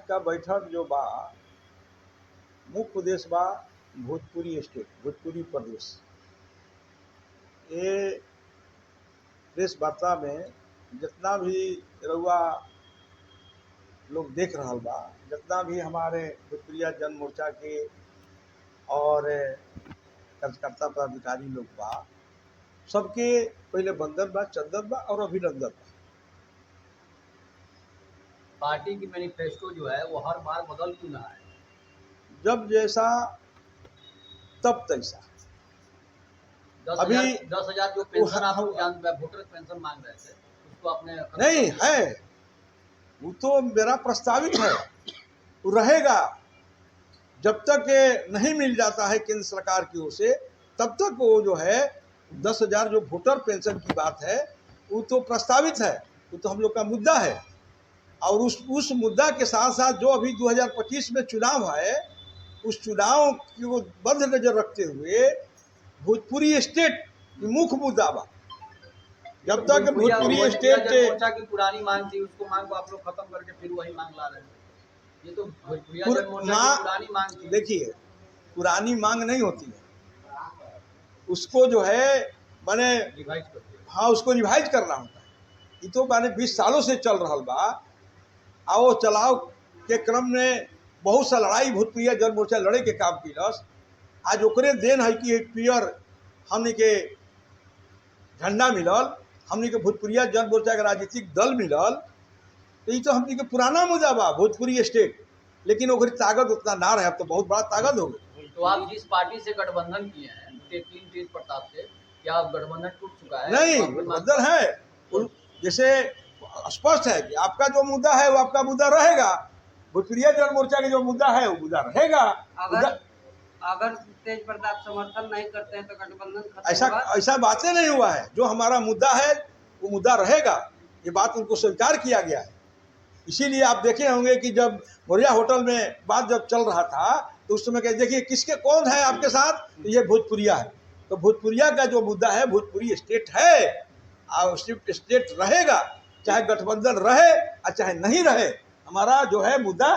का बैठक जो बा मुख्य उद्देश्य बा भोजपुरी स्टेट, भोजपुरी प्रदेश। ये प्रेस वार्ता में जितना भी रउआ लोग देख रहा बा, जितना भी हमारे भोजपुरिया जन मोर्चा के और कार्यकर्ता पदाधिकारी लोग बा, सबके पहले बंदन बा, चंदन बा और अभिनंदन बा। पार्टी की मैनिफेस्टो जो है वो हर बार बदल क्यों रहा है? जब जैसा तब तैसा। 10,000 जो पेंशन आप लोग वोटर पेंशन मांग रहे थे उसको आपने नहीं है, वो तो मेरा प्रस्तावित है, वो रहेगा जब तक नहीं मिल जाता है केंद्र सरकार की ओर से, तब तक वो जो है 10,000 जो वोटर पेंशन की बात है वो तो प्रस्तावित है, वो तो हम लोग का मुद्दा है। और उस मुद्दा के साथ साथ जो अभी 2025 में चुनाव है, उस चुनाव को बंद नजर रखते हुए भोजपुरी स्टेट मुख्य मुद्दा बा। जब तक भोजपुरी स्टेट मोर्चा की पुरानी मांग थी उसको मांग को आप लोग खत्म करके फिर वही मांग ला रहे हैं। ये तो भोजपुरिया जन मोर्चा की पुरानी मांग थी। देखिए, पुरानी मांग नहीं होती है, उसको जो है माने रिवाइज कर दिया। हाँ, उसको रिवाइज करना होता है। ये तो माने 20 सालों से चल रहा बा। आओ चलाओ के क्रम में बहुत सा लड़ाई भोजपुरिया जन मोर्चा लड़े के काम किलस। आज ओकरे देन है कि एक पियर हमने के झंडा मिलल, हमने के भोजपुरिया जन मोर्चा के राजनीतिक दल मिलल। तो ये तो हमने के पुराना मुद्दा बा भोजपुरी स्टेट, लेकिन ओकरी ताकत उतना ना रहे। अब तो बहुत बड़ा ताकत हो गई। तो आप जिस पार्टी से गठबंधन किए हैं तेज प्रताप से, क्या गठबंधन टूट चुका है? नहीं, गठबंधन है। जैसे स्पष्ट है कि आपका जो मुद्दा है वो आपका मुद्दा रहेगा, भोजपुरिया जन मोर्चा के जो मुद्दा है वो मुद्दा रहेगा। अगर तेज प्रताप समर्थन नहीं करते हैं तो गठबंधन खत्म ऐसा बातें नहीं हुआ है। जो हमारा मुद्दा है वो मुद्दा रहेगा, ये बात उनको स्वीकार किया गया है। इसीलिए आप देखे होंगे कि जब मोरिया होटल में बात जब चल रहा था तो उस समय देखिए किसके कौन है आपके साथ, तो ये भोजपुरिया है। तो भोजपुरिया का जो मुद्दा है भोजपुरी स्टेट है और स्टेट रहेगा, चाहे गठबंधन रहे और चाहे नहीं रहे, हमारा जो है मुद्दा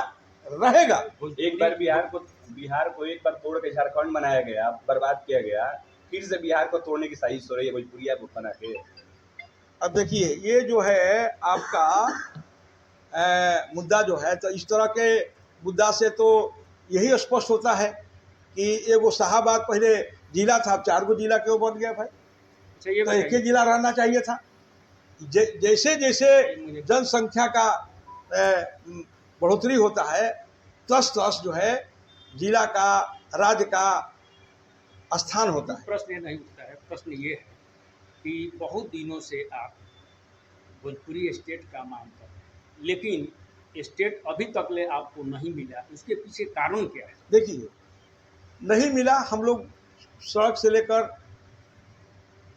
रहेगा। एक बार बिहार को एक बार तोड़ के झारखंड बनाया गया, बर्बाद किया गया, फिर से बिहार को तोड़ने की साजिश हो रही है भोजपुरिया को बना के। अब देखिए ये जो है आपका मुद्दा जो है, तो इस तरह के मुद्दा से तो यही स्पष्ट होता है कि एगो शाहाबाद पहले जिला था, अब 4 गो जिला क्यों बन गया भाई? तो एक ही जिला रहना चाहिए था। जैसे जैसे जनसंख्या का बढ़ोतरी होता है तस जो है जिला का, राज्य का स्थान होता है। प्रश्न ये नहीं उठता है। प्रश्न ये है कि बहुत दिनों से आप भोजपुरी स्टेट का मांग कर रहे हैं, लेकिन स्टेट अभी तक ले आपको नहीं मिला, उसके पीछे कारण क्या है? देखिए, नहीं मिला, हम लोग सड़क से लेकर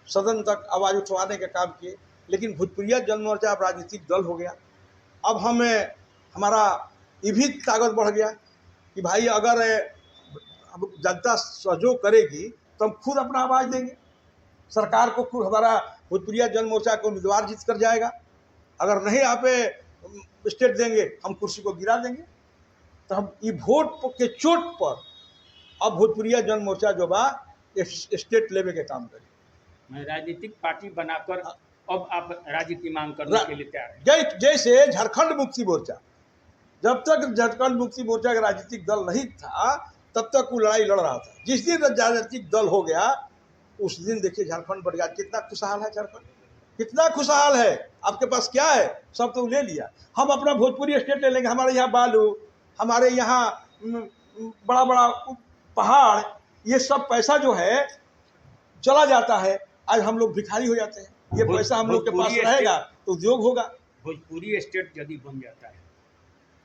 सदन तक आवाज़ उठवाने का काम किए, लेकिन भोजपुरिया जन मोर्चा अब राजनीतिक दल हो गया। अब हमारा ये भी ताकत बढ़ गया कि भाई अगर जनता सहयोग करेगी तो हम खुद अपना आवाज़ देंगे, सरकार को खुद हमारा भोजपुरिया जन मोर्चा को उम्मीदवार जीत कर जाएगा। अगर नहीं आप स्टेट देंगे हम कुर्सी को गिरा देंगे। तो हम ये वोट के चोट पर अब भोजपुरिया जन मोर्चा जो बा स्टेट लेवल के काम करें। मैं राजनीतिक पार्टी बनाकर अब आप राज्य की मांग करने के लिए तैयार हैं? जैसे झारखंड मुक्ति मोर्चा, जब तक झारखंड मुक्ति मोर्चा का राजनीतिक दल नहीं था तब तक वो लड़ाई लड़ रहा था। जिस दिन राजनीतिक दल हो गया उस दिन देखिए झारखंड बढ़ गया। कितना खुशहाल है झारखंड, कितना खुशहाल है। आपके पास क्या है? सब तो ले लिया। हम अपना भोजपुरी स्टेट ले लेंगे, हमारे यहाँ बालू, हमारे यहाँ बड़ा बड़ा पहाड़, ये सब पैसा जो है चला जाता है। आज हम लोग भिखारी हो जाते हैं। ये पैसा हम लोग के पास रहेगा तो उद्योग होगा। भोजपुरी स्टेट यदि बन जाता है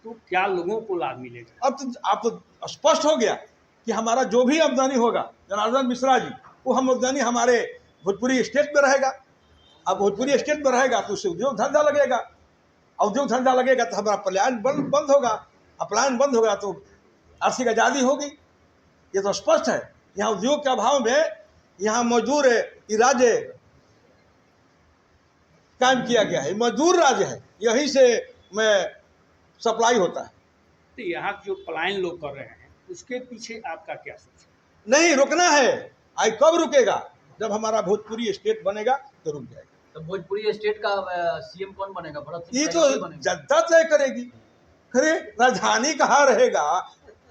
तो क्या लोगों को लाभ मिलेगा? अब तो आप तो स्पष्ट हो गया कि हमारा जो भी आमदनी होगा, जनार्दन मिश्रा जी, वो हम आमदनी हमारे भोजपुरी स्टेट में रहेगा। अब भोजपुरी स्टेट में रहेगा तो उससे उद्योग धंधा लगेगा, उद्योग धंधा लगेगा तो हमारा पलायन बंद होगा, पलायन बंद होगा तो आर्थिक आज़ादी होगी। ये तो स्पष्ट है। यहाँ उद्योग के अभाव में यहाँ मजदूर राज्य कायम किया गया है, मजदूर राज्य है, यहीं से में सप्लाई होता है। यहाँ जो पलायन लोग कर रहे हैं उसके पीछे आपका क्या सोच है? नहीं रुकना है। आई कब रुकेगा? जब हमारा भोजपुरी स्टेट बनेगा तो रुक जाएगा। तो भोजपुरी स्टेट का सीएम कौन बनेगा? भरत सिंह ये सहनी तो ही बनेगा। जनता तय करेगी। अरे राजधानी कहाँ रहेगा?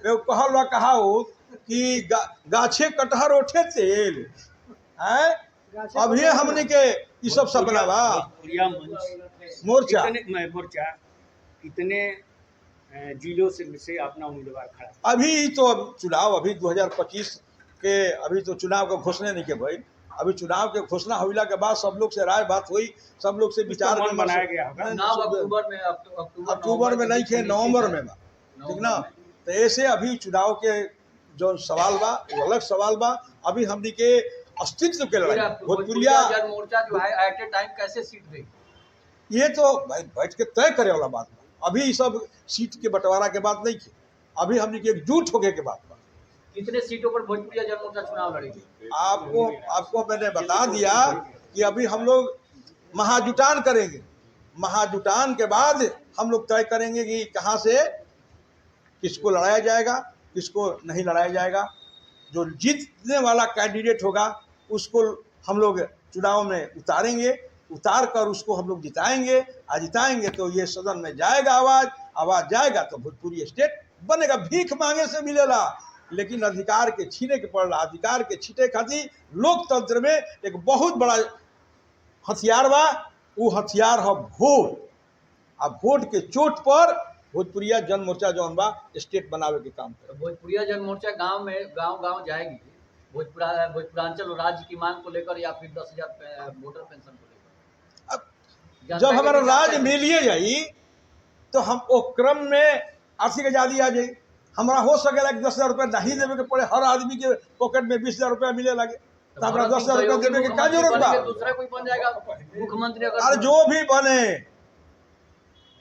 कहा हो कि गाछे कटहर ओठे तेल है। अभी हमने के ये सब सपना बा। भोजपुरिया मंच मोर्चा मोर्चा कितने जिलों से अपना उम्मीदवार खड़ा? अभी तो चुनाव अभी 2025 के अभी तो चुनाव का घोषणा नहीं के भाई। अभी चुनाव के घोषणा होइला के बाद सब लोग से राय बात हुई, सब लोग से विचार मन बनाया गया होगा। चुनाव अक्टूबर में अक्टूबर में नहीं थे, नवंबर में बा, ठीक ना। तो ऐसे अभी चुनाव के जो सवाल बा वो अलग सवाल बा। अभी हमनी के अस्तित्व के लड़ाई भोजपुरिया जन मोर्चा जो है एट ए टाइम कैसे सीट देगी? ये तो भाई बैठ के तय करे वाला बात बा। अभी ये सब सीट के बंटवारा के बात नहीं थी, अभी हमनी के एकजुट होके के बात बा। कितने सीटों पर भोजपुरिया जन मोर्चा चुनाव लड़ेगी? आपको मैंने बता दिया कि अभी हम लोग महाजुटान करेंगे। महाजुटान के बाद हम लोग तय करेंगे कि कहाँ से किसको लड़ाया जाएगा, किसको नहीं लड़ाया जाएगा। जो जीतने वाला कैंडिडेट होगा उसको हम लोग चुनाव में उतारेंगे, उतार कर उसको हम लोग जिताएंगे। जिताएंगे तो ये सदन में जाएगा, आवाज जाएगा तो भोजपुरी स्टेट बनेगा। भीख मांगे से मिलेला, लेकिन अधिकार के छीने के पड़ला। अधिकार के छीटे खातिर लोकतंत्र में एक बहुत बड़ा हथियार बा, वो हथियार है वोट। अब वोट के चोट पर भोजपुरिया जन मोर्चा जौन बा स्टेट बनावे के काम करे। तो भोजपुरिया जन मोर्चा गांव जाएगी भोजपुरांचल और राज्य की मांग को लेकर, या फिर 10,000 वोटर पेंशन को लेकर? अब जब हमारा राज्य मिलिए जाई तो हम वो क्रम में आर्थिक आजादी आ जाई। हमारा हो सकेला कि 10,000 रुपया नहीं देवे के पड़े, हर आदमी के पॉकेट में 20,000 रुपया मिले लगे, तो हमारा 10,000 रुपया देवे के क्या जरूरत बा? दूसरा कोई बन जाएगा मुख्यमंत्री। अरे अगर जो भी बने,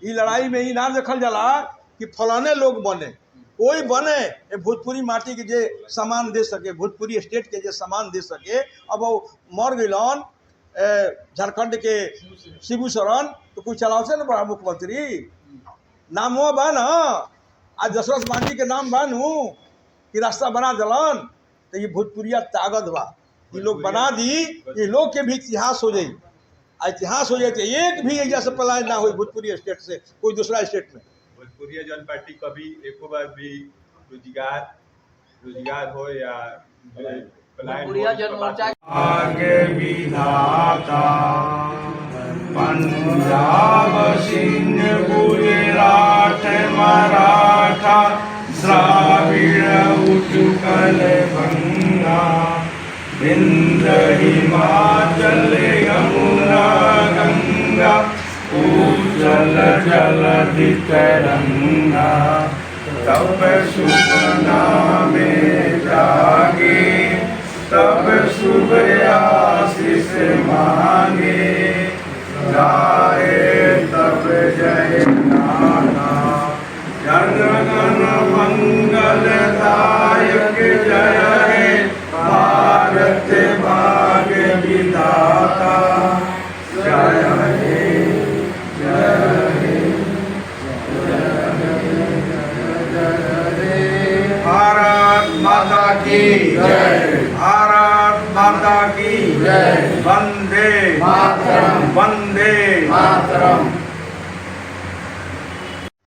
ये लड़ाई में ही ना देखल जाला कि फलाने लोग बने, कोई बने ये भोजपुरी माटी के जे सामान दे सके, भोजपुरी स्टेट के जे सामान दे सके। अब वो मर गइलन झारखंड के शिबू सोरेन, तो कोई चलाव से ना बड़ा मुख्यमंत्री नामो बा ना। आज दशरथ मांझी के नाम बानू कि रास्ता बना दलन, तो ये भोजपुरिया ताकत बा। ये लोग बना दी, ये लोग के भी इतिहास हो जाई। इतिहास हो जाए तो एक भी एरिया से पलायन ना हो भोजपुरी स्टेट से कोई दूसरा स्टेट में। भोजपुरिया जन पार्टी कभी एको बार भी रोजगार हो या भोजपुरिया जन मोर्चा आगे विधाता पंजाब सिंध गुजरात मराठा द्राविड़ उत्कल गंगा विंध्य हिमाचल यमुना गंगा उज्जल जलधि तरंगा तब सुपना में जागे तब शुभ आशीष मांगे गाए तब जय नाना जन गण मंगल दायक जय हे भारत भाग्य विधाता जय हे भारत माता की जय, भारत माता की जय, वंदे मातरम, वंदे मातरम।